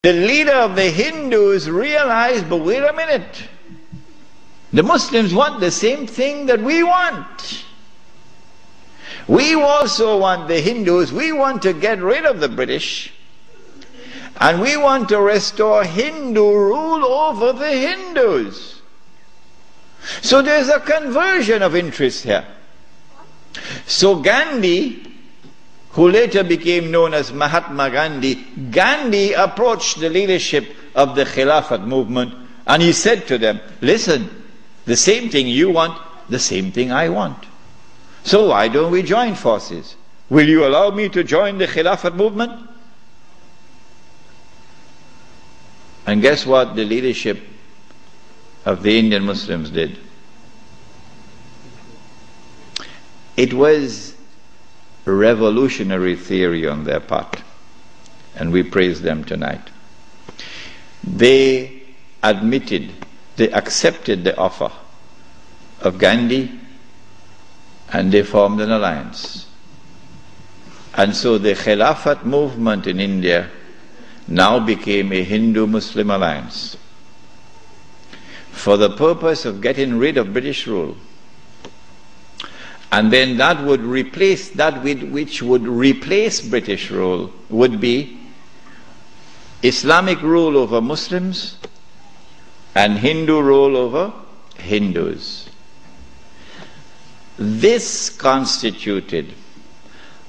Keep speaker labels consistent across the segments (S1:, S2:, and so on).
S1: The leader of the Hindus realized, but wait a minute, the Muslims want the same thing that we want. We also want, the Hindus, we want to get rid of the British, and we want to restore Hindu rule over the Hindus. So there's a conversion of interest here. So Gandhi, who later became known as Mahatma Gandhi, Gandhi approached the leadership of the Khilafat movement and he said to them, listen, the same thing you want, the same thing I want. So why don't we join forces? Will you allow me to join the Khilafat movement? And guess what the leadership of the Indian Muslims did? It was revolutionary theory on their part, and we praise them tonight. They admitted, they accepted the offer of Gandhi, and they formed an alliance. And so the Khilafat movement in India now became a Hindu-Muslim alliance for the purpose of getting rid of British rule. And then that would replace, that which would replace British rule would be Islamic rule over Muslims and Hindu rule over Hindus. This constituted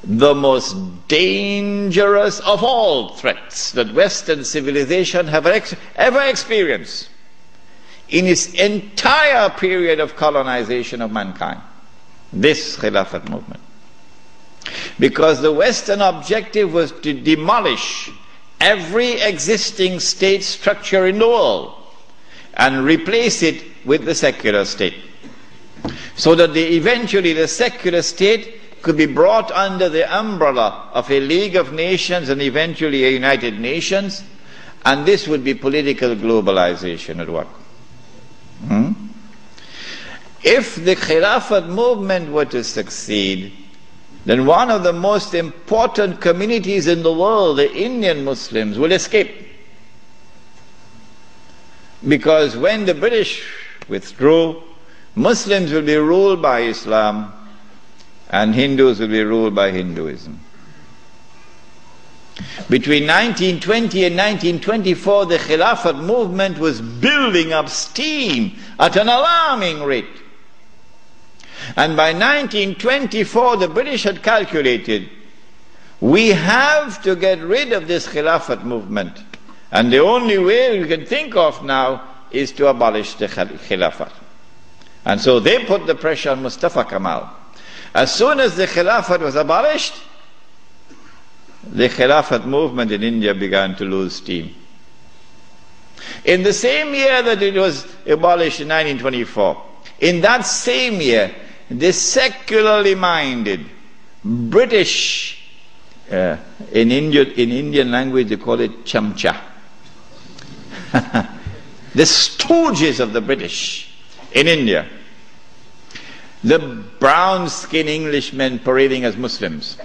S1: the most dangerous of all threats that Western civilization have ever experienced in its entire period of colonization of mankind. This Khilafat movement. Because the Western objective was to demolish every existing state structure in the world and replace it with the secular state. So that eventually the secular state could be brought under the umbrella of a League of Nations and eventually a United Nations, and this would be political globalization at work. If the Khilafat movement were to succeed, then one of the most important communities in the world, the Indian Muslims, will escape. Because when the British withdrew, Muslims will be ruled by Islam and Hindus will be ruled by Hinduism. Between 1920 and 1924, the Khilafat movement was building up steam at an alarming rate. And by 1924, the British had calculated, we have to get rid of this Khilafat movement. And the only way we can think of now is to abolish the Khilafat. And so they put the pressure on Mustafa Kemal. As soon as the Khilafat was abolished, the Khilafat movement in India began to lose steam. In the same year that it was abolished in 1924, in that same year, the secularly minded British, in Indian language they call it chamcha, the stooges of the British in India, the brown-skinned Englishmen parading as Muslims,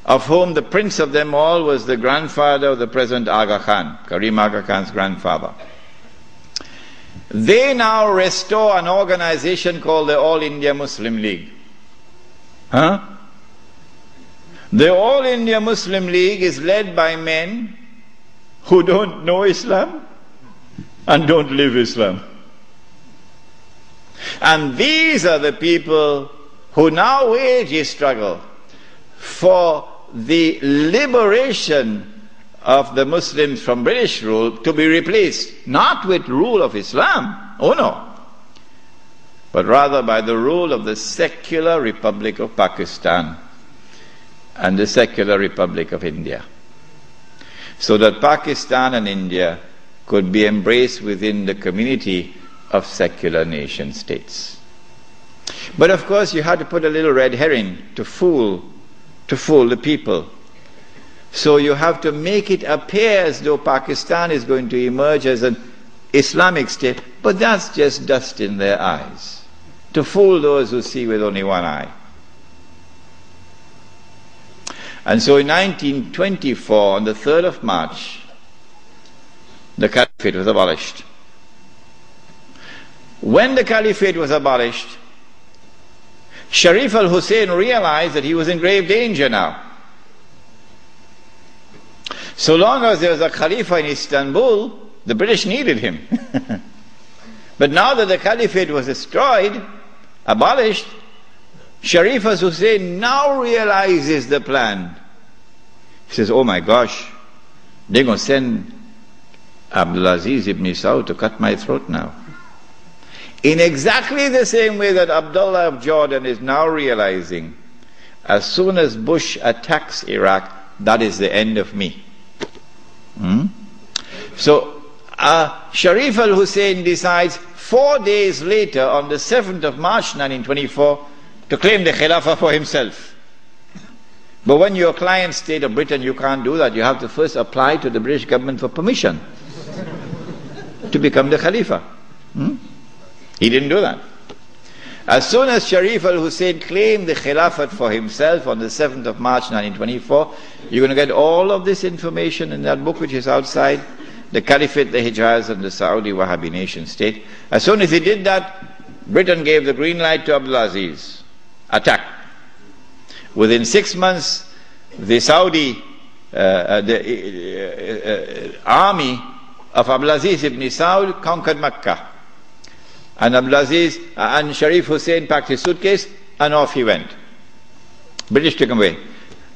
S1: of whom the prince of them all was the grandfather of the present Aga Khan, Karim Aga Khan's grandfather. They now restore an organization called the All India Muslim League. The All India Muslim League is led by men who don't know Islam and don't live Islam. And these are the people who now wage a struggle for the liberation of the Muslims from British rule to be replaced, not with rule of Islam, oh no, but rather by the rule of the secular Republic of Pakistan and the secular Republic of India. So that Pakistan and India could be embraced within the community of secular nation states. But of course you had to put a little red herring to fool the people. So you have to make it appear as though Pakistan is going to emerge as an Islamic state, but that's just dust in their eyes, to fool those who see with only one eye. And so in 1924, on the 3rd of March, the Caliphate was abolished. When the Caliphate was abolished, Sharif al-Hussein realized that he was in grave danger now. So long as there was a Khalifa in Istanbul, the British needed him. But now that the Caliphate was destroyed, abolished, Sharif al-Hussein now realizes the plan. He says, oh my gosh, they're going to send Abdulaziz ibn Saud to cut my throat now. In exactly the same way that Abdullah of Jordan is now realizing, as soon as Bush attacks Iraq, that is the end of me. So Sharif al-Hussein decides 4 days later, on the 7th of March 1924, to claim the Khilafah for himself. But when you're a client state of Britain, you can't do that. You have to first apply to the British government for permission to become the Khalifa. He didn't do that. As soon as Sharif al-Hussein claimed the Khilafat for himself on the 7th of March 1924, you're going to get all of this information in that book which is outside, the Caliphate, the Hijaz, and the Saudi Wahhabi nation state. As soon as he did that, Britain gave the green light to Abdulaziz. Attack. Within 6 months, the Saudi army of Abdulaziz ibn Saud conquered Mecca. And Abdulaziz and Sharif Hussein packed his suitcase and off he went. British took him away.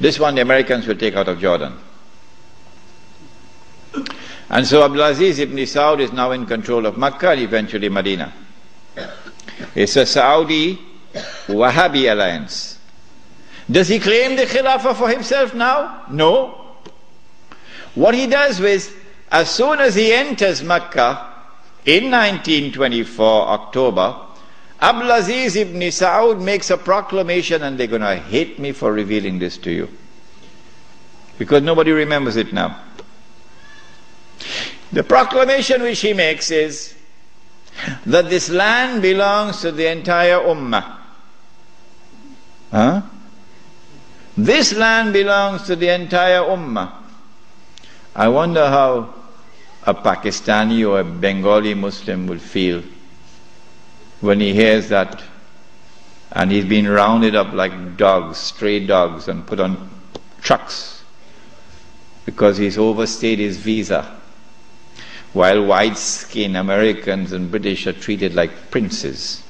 S1: This one the Americans will take out of Jordan. And so Abdulaziz ibn Saud is now in control of Mecca and eventually Medina. It's a Saudi Wahhabi alliance. Does he claim the Khilafah for himself now? No. What he does is, as soon as he enters Mecca, in 1924, October, Abdulaziz ibn Saud makes a proclamation, and they're going to hate me for revealing this to you, because nobody remembers it now. The proclamation which he makes is that this land belongs to the entire Ummah. This land belongs to the entire Ummah. I wonder how a Pakistani or a Bengali Muslim will feel when he hears that, and he's been rounded up like dogs, stray dogs, and put on trucks because he's overstayed his visa, while white-skinned Americans and British are treated like princes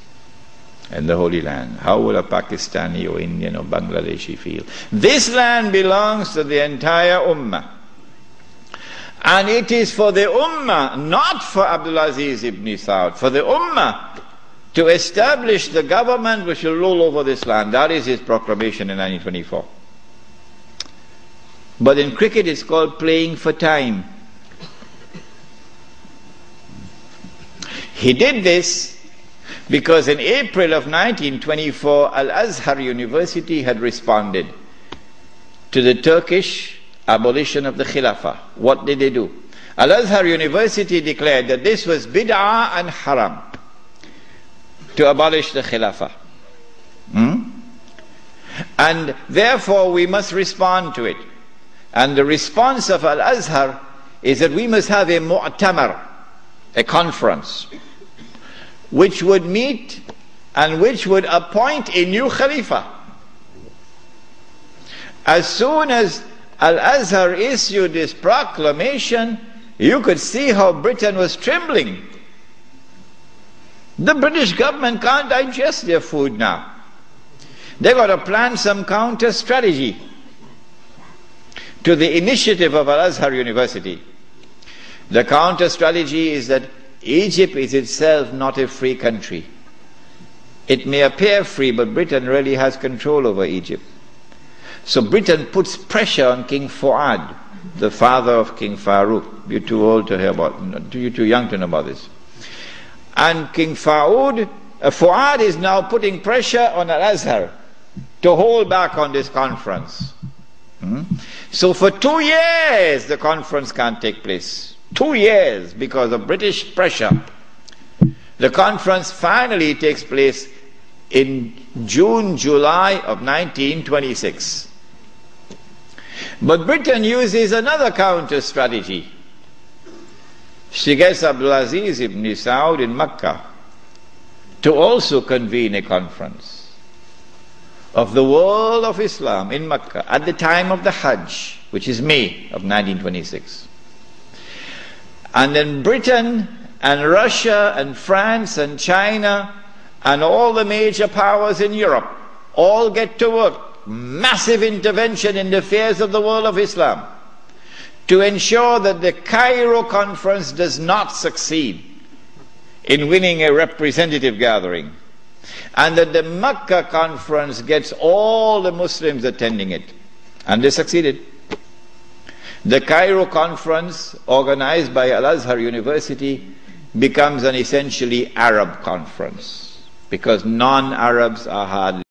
S1: in the Holy Land. How will a Pakistani or Indian or Bangladeshi feel? This land belongs to the entire Ummah. And it is for the Ummah, not for Abdulaziz ibn Saud, for the Ummah to establish the government which will rule over this land. That is his proclamation in 1924. But in cricket it's called playing for time. He did this because in April of 1924, Al-Azhar University had responded to the Turkish abolition of the Khilafah. What did they do? Al-Azhar University declared that this was bid'ah and haram to abolish the Khilafah. And therefore we must respond to it. And the response of Al-Azhar is that we must have a mu'tamar, a conference, which would meet and which would appoint a new Khalifa. As soon as Al-Azhar issued this proclamation, you could see how Britain was trembling. The British government can't digest their food now. They've got to plan some counter strategy to the initiative of Al-Azhar University. The counter strategy is that Egypt is itself not a free country. It may appear free, but Britain really has control over Egypt. So Britain puts pressure on King Fuad, the father of King Farouk. You're too old to hear about, you're too young to know about this. And King Fuad is now putting pressure on Al-Azhar to hold back on this conference. So for 2 years the conference can't take place. 2 years because of British pressure. The conference finally takes place in June, July of 1926. But Britain uses another counter strategy. She gets Abdulaziz ibn Saud in Mecca to also convene a conference of the world of Islam in Mecca at the time of the Hajj, which is May of 1926. And then Britain and Russia and France and China and all the major powers in Europe all get to work. Massive intervention in the affairs of the world of Islam to ensure that the Cairo conference does not succeed in winning a representative gathering, and that the Mecca conference gets all the Muslims attending it. And they succeeded. The Cairo conference, organized by Al-Azhar University, becomes an essentially Arab conference, because non-Arabs are hardly